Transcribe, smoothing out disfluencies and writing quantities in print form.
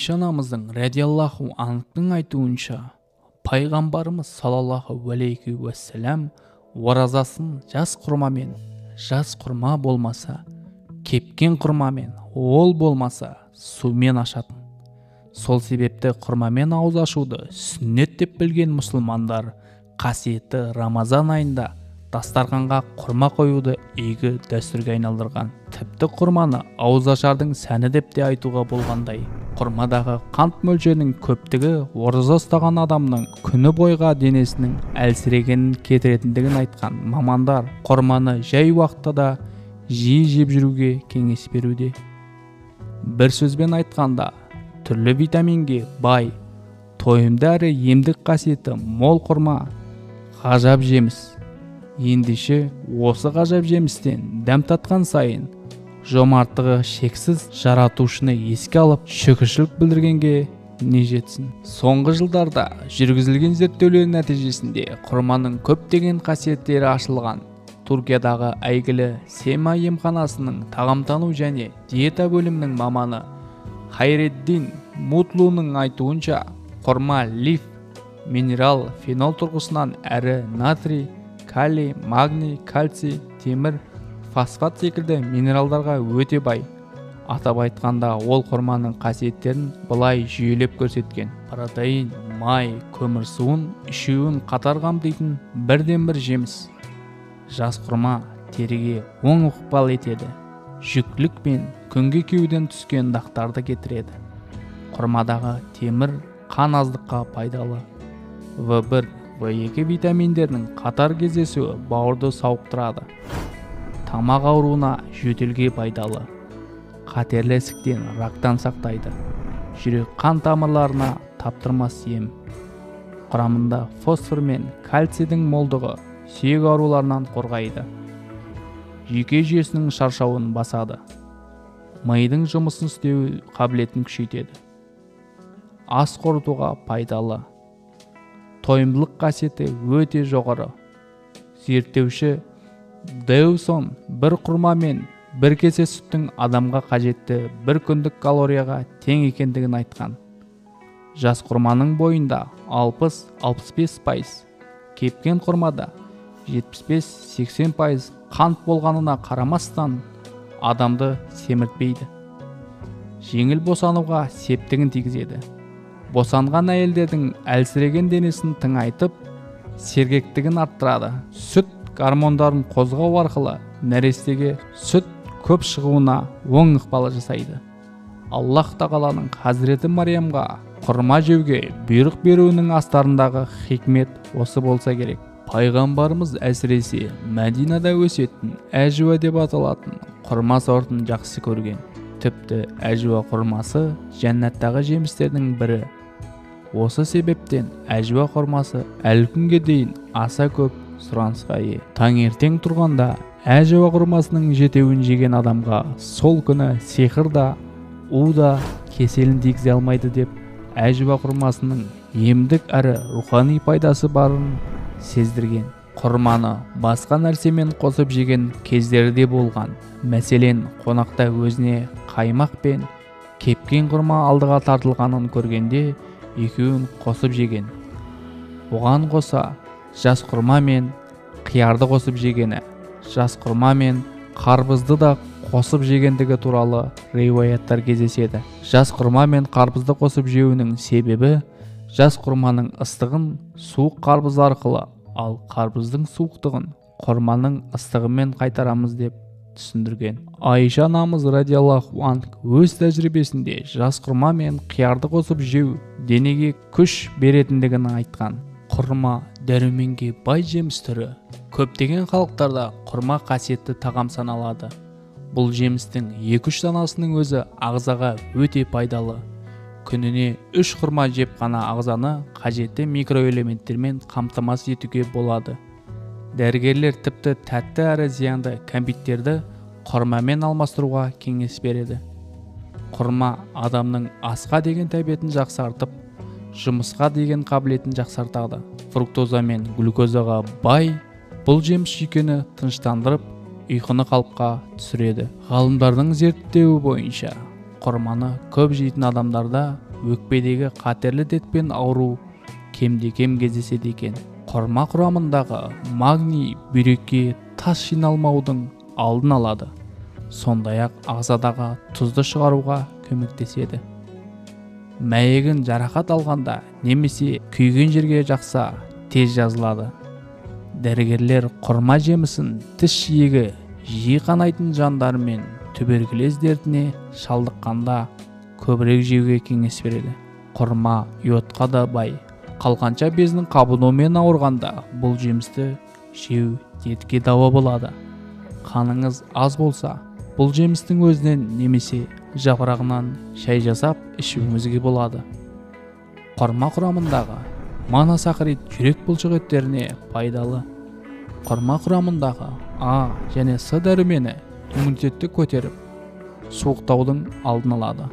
Айша анамыздың радиаллаху анхтың айтуынша, пайғамбарымыз саллаллаху алейхи уассалам оразасын жас құрма болмаса, кепкен құрмамен, ол болмаса сумен ашатын. Сол себепті құрмамен ауыз ашуды сүннет деп білген мұсылмандар қасиетті Рамазан айында дастарханға құрма қоюды игі дәстүрге айналдырған. Тіпті құрманы ауыз ашардың сәні деп те айтуға болғандай, құрмадағы қант мөлшерінің көптігі ораза ұстаған адамның күні бойға денесінің әлсірегенін кетіретіндігін айтқан мамандар құрманы жай уақытта да жиі жеп жүруге кеңес беруде. Бір сөзбен айтқанда, түрлі витаминге бай, тойымды әрі емдік қасиеті мол құрма ғажап жеміс. Ендеше осы ғажап жемістен дәм татқан сайын жомарттығы шексіз жаратушыны еске алып шүкіршілік білдіргенге не жетсін. Соңғы жылдарда жүргізілген зерттеулер нәтижесінде құрманың көптеген қасиеттері ашылған Түркиядағы әйгілі Сема емханасының тағамтану және диета бөлімінің маманы Хайреддин Мутлуның айтуынша, құрма лиф, минерал, фенол тұрғысынан әрі натрий, калий, магний, кальций, темір, фосфат секілді минералдарға өте бай. Атап айтқанда, ол құрманың қасиеттерін былай жүйелеп көрсеткен. Протеин, май, көмір суын, үшеуін қатар қамтитын бірден-бір жеміс. Жас құрма теріге оң ықпал етеді. Жүктілік пен күнге кеуден түскен дақтарды кетіреді. Құрмадағы темір қан аздыққа пайдалы. В1, В2 витаминдерінің қатар кездесуі бауырды сауықтырады. Тамақ ауруына жөтелге пайдалы. Қатерлі ісіктен, рактан сақтайды. Жүрек қан тамырларына таптырмас ем. Құрамында фосфор мен кальцийдің молдығы сүйек ауруларынан қорғайды. Жүйке жүйесінің шаршауын басады. Мидың жұмысын істеу қабілетін күшейтеді. Ас қорытуға пайдалы. Тойымдылық қасиеті өте жоғары. Зерттеуші Деусон бір құрма мен бір кесе сүттің адамға қажетті бір күндік калорияға тең екендігін айтқан. Жас құрманың бойында 60-65%, кепкен құрмада 75-80% қант болғанына қарамастан адамды семіртпейді. Жеңіл босануға септігін тигізеді. Босанған әйелдердің әлсіреген денесін тыңайтып, сергектігін арттырады. Сүт гормондарын қозғау арқылы нәрестеге сүт көп шығуына оң ықпал жасайды. Аллах тағаланың Хазіреті Мариямға құрма жеуге бұйрық беруінің астарындағы хикмет осы болса керек. Пайғамбарымыз әсіресе Мәдинада өсетін әжуа деп аталатын құрма сортын жақсы көрген. Тіпті әжуа құрмасы жәннаттағы жемістердің бірі. Осы себептен әжуа құрмасы әлі күнге дейін аса көп сұранысқа ие. Таңертең тұрғанда әжуа құрмасының жетеуін жеген адамға сол күні сиқыр да, у да кеселін тигізе алмайды деп, әжуа құрмасының емдік әрі рухани пайдасы барын сездірген. Құрманы басқа нәрсемен қосып жеген кездері де болған. Мәселен, қонақта өзіне қаймақ пен кепкен құрма алдыға тартылғанын көргенде екеуін қосып жеген. Оған қоса жас құрма мен қиярды қосып жегені, жас құрма мен қарбызды да қосып жегендігі туралы риуаяттар кездеседі. Жас құрма мен қарбызды қосып жеуінің себебі жас құрманың ыстығын суық қарбыз арқылы, ал қарбыздың суықтығын құрманың ыстығымен қайтарамыз деп түсіндірген. Айша анамыз радиаллаху анха өз тәжірибесінде жас құрма мен қиярды қосып жеу денеге күш беретіндігін айтқан. Құрма дәруменге бай жеміс түрі. Көптеген халықтарда құрма қасиетті тағам саналады. Бұл жемістің 2-3 данасының өзі ағзаға өте пайдалы. Күніне 3 құрма жеп қана ағзаны қажетті микроэлементтермен қамтамасыз етуге болады. Дәрігерлер тіпті тәтті әрі зиянды кәмпиттерді құрмамен алмастыруға кеңес береді. Құрма адамның асқа деген тәбетін жақсартып, жұмысқа деген қабілетін жақсартады. Фруктоза мен глюкозаға бай бұл жеміс жүйкені тыныштандырып, ұйқыны қалыпқа түсіреді. Ғалымдардың зерттеуі бойынша, құрманы көп жейтін адамдарда өкпедегі қатерлі дертпен ауру кемде-кем кездеседі екен. Құрма құрамындағы магний бүйрекке тас жиналмаудың алдын алады. Сондай-ақ ағзадағы тұзды шығаруға көмектеседі. Мәйегін жарақат алғанда немесе күйген жерге жақса тез жазылады. Дәрігерлер құрма жемісін тіс жиегі жиі қанайтын жандар мен туберкулез дертіне шалдыққанда көбірек жеуге кеңес береді. Құрма йодқа да бай. Қалқанша безінің қабынуымен ауырғанда бұл жемісті жеу дертке дауа болады. Қаныңыз аз болса, бұл жемістің өзінен немесе жапырағынан шай жасап ішуіңізге болады. Құрма құрамындағы моносахарид жүрек бұлшықеттеріне пайдалы. Құрма құрамындағы А және С дәрумені иммунитетті көтеріп, суықтаудың алдын алады.